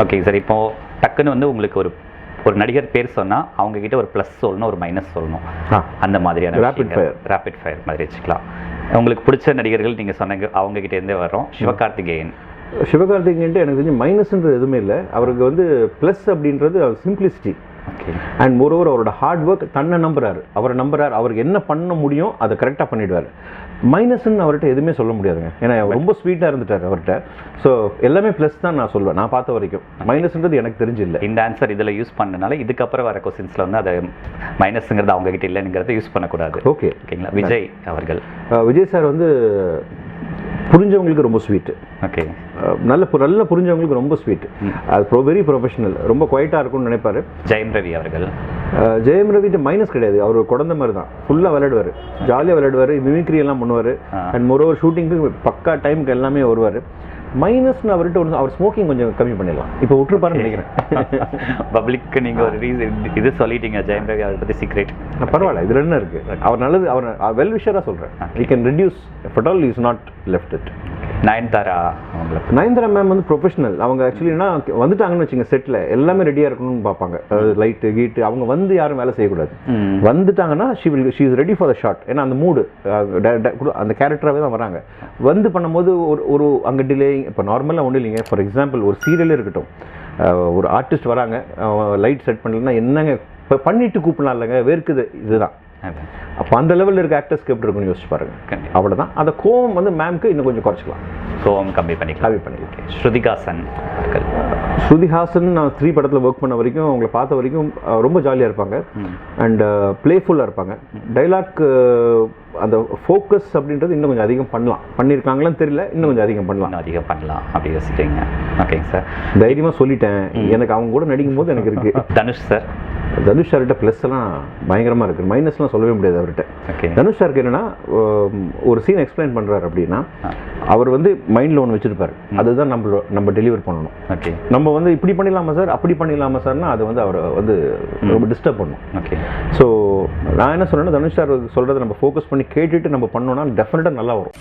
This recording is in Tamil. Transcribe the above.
Okay sir. இப்போது டக்குன்னு வந்து உங்களுக்கு ஒரு நடிகர் பேர் சொன்னால் அவங்கக்கிட்ட ஒரு ப்ளஸ் சொல்லணும், ஒரு மைனஸ் சொல்லணும், அந்த மாதிரியான ரேபிட் ஃபயர் மாதிரி வச்சுக்கலாம். உங்களுக்கு பிடிச்ச நடிகர்கள் நீங்கள் சொன்னீங்க, அவங்ககிட்டேருந்தே வரோம். சிவகார்த்திகேயன் எனக்கு தெரிஞ்சு மைனஸ்ன்றது எதுவுமே இல்லை. அவருக்கு வந்து ப்ளஸ் அப்படின்றது சிம்பிளிசிட்டி அண்ட் மோரோவர் அவரோட ஹார்ட் ஒர்க். தன்னை நம்புறாரு, அவருக்கு என்ன பண்ண முடியும் அதை கரெக்டாக பண்ணிவிடுவார். மைனஸ்ன்னு அவர்கிட்ட எதுவுமே சொல்ல முடியாதுங்க, ஏன்னா அவர் ரொம்ப ஸ்வீட்டாக இருந்துட்டார் அவர்கிட்ட. ஸோ எல்லாமே ப்ளஸ் தான் நான் சொல்லுவேன், நான் பார்த்த வரைக்கும். மைனஸ்ன்றது எனக்கு தெரிஞ்சு இல்லை. இந்த ஆன்சர் இதில் யூஸ் பண்ணனால இதுக்கப்புறம் வர கொஸ்டின்ஸில் வந்து அதை மைனஸுங்கிறது அவங்ககிட்ட இல்லைங்கிறத யூஸ் பண்ணக்கூடாது. ஓகேங்களா. விஜய் சார் வந்து புரிஞ்சவங்களுக்கு ரொம்ப ஸ்வீட்டு. ஓகே. நல்ல புரிஞ்சவங்களுக்கு ரொம்ப ஸ்வீட். அது வெரி ப்ரொஃபஷனல், ரொம்ப குவைட்டாக இருக்கும்னு நினைப்பாரு. ஜெயம் ரவிட்ட மைனஸ் கிடையாது. அவர் குழந்தை மாதிரி தான், ஃபுல்லாக விளையாடுவார், ஜாலியாக விளையாடுவார், மிமிக்ரி எல்லாம் பண்ணுவார். அண்ட் மோரோவர் ஷூட்டிங்க்கு பக்கா டைமுக்கு எல்லாமே வருவார். மைனஸ்னு அவர்கிட்ட ஒன்று, அவர் ஸ்மோக்கிங் கொஞ்சம் கம்மி பண்ணிடலாம். இப்போ விட்டுருப்பாருன்னு நினைக்கிறேன். பப்ளிக்கு நீங்கள் ஒரு ரீசன் இது சொல்லிட்டீங்க ஜெயம் ரவி அவரை பற்றி சீக்ரெட். பரவாயில்ல, இதில் என்ன இருக்குது? அவர் நல்லது, அவர் வெல் விஷராக சொல்கிறேன். We can reduce if at all is not left it. Nayanthara ma'am வந்து ப்ரொஃபஷனல். அவங்க ஆக்சுவலி என்ன வந்துட்டாங்கன்னு வச்சுங்க, செட்டில் எல்லாமே ரெடியாக இருக்கணும்னு பார்ப்பாங்க. லைட்டு கீட்டு அவங்க வந்து யாரும் வேலை செய்யக்கூடாது. வந்துட்டாங்கன்னா she is ready for the shot. ஏன்னா அந்த மூடு அந்த கேரக்டராகவே தான் வராங்க. வந்து பண்ணும்போது ஒரு அங்கே டிலே. இப்போ நார்மலாக ஒன்றும் இல்லைங்க. ஃபார் எக்ஸாம்பிள் ஒரு சீரியலே இருக்கட்டும், ஒரு ஆர்டிஸ்ட் வராங்க, லைட் செட் பண்ணலன்னா என்னங்க இப்போ பண்ணிட்டு கூப்பிடலாம் இல்லைங்க, வேர்க்குது, இதுதான். அப்போ அந்த லெவலில் இருக்க ஆக்டர்ஸ்க்கு எப்படி இருக்குன்னு யோசிச்சு பாருங்க. அவ்வளோதான். அந்த கோவம் வந்து மேம்க்கு இன்னும் கொஞ்சம் குறைச்சிக்கலாம், கோவம் கம்மி பண்ணிக்கலாம். ஸ்ருதிஹாசன் நான் 3 படத்தில் ஒர்க் பண்ண வரைக்கும், அவங்கள பார்த்த வரைக்கும் ரொம்ப ஜாலியாக இருப்பாங்க அண்ட் பிளேஃபுல்லாக இருப்பாங்க. டைலாக் அந்த ஃபோக்கஸ் அப்படின்றது இன்னும் கொஞ்சம் அதிகம் பண்ணியிருக்காங்களான்னு தெரியல, இன்னும் கொஞ்சம் அதிகம் பண்ணலாம் அப்படி யோசிக்கிறீங்க. ஓகேங்க சார், தைரியமாக சொல்லிட்டேன். எனக்கு அவங்க கூட நடிக்கும் போது எனக்கு இருக்குது. தனுஷ் சார்கிட்ட ப்ளஸ் எல்லாம் பயங்கரமாக இருக்குது, மைனஸ்லாம் சொல்லவே முடியாது அவர்கிட்ட. தனுஷ் சாருக்கு என்னென்னா, ஒரு சீன் எக்ஸ்பிளைன் பண்ணுறாரு அப்படின்னா அவர் வந்து மைண்டில் ஒன்று வச்சுருப்பார், அதுதான் நம்ம டெலிவர் பண்ணணும். நம்ம வந்து இப்படி பண்ணிடலாமா சார், அப்படி பண்ணிடலாமா சார்னா அது வந்து அவரை வந்து ரொம்ப டிஸ்டர்ப் பண்ணும். ஸோ நான் என்ன சொன்னேன்னா, தனுஷ் சார் சொல்கிறத நம்ம ஃபோக்கஸ் பண்ணி கேட்டுட்டு நம்ம பண்ணோன்னா டெஃபினட்டாக நல்லா வரும்.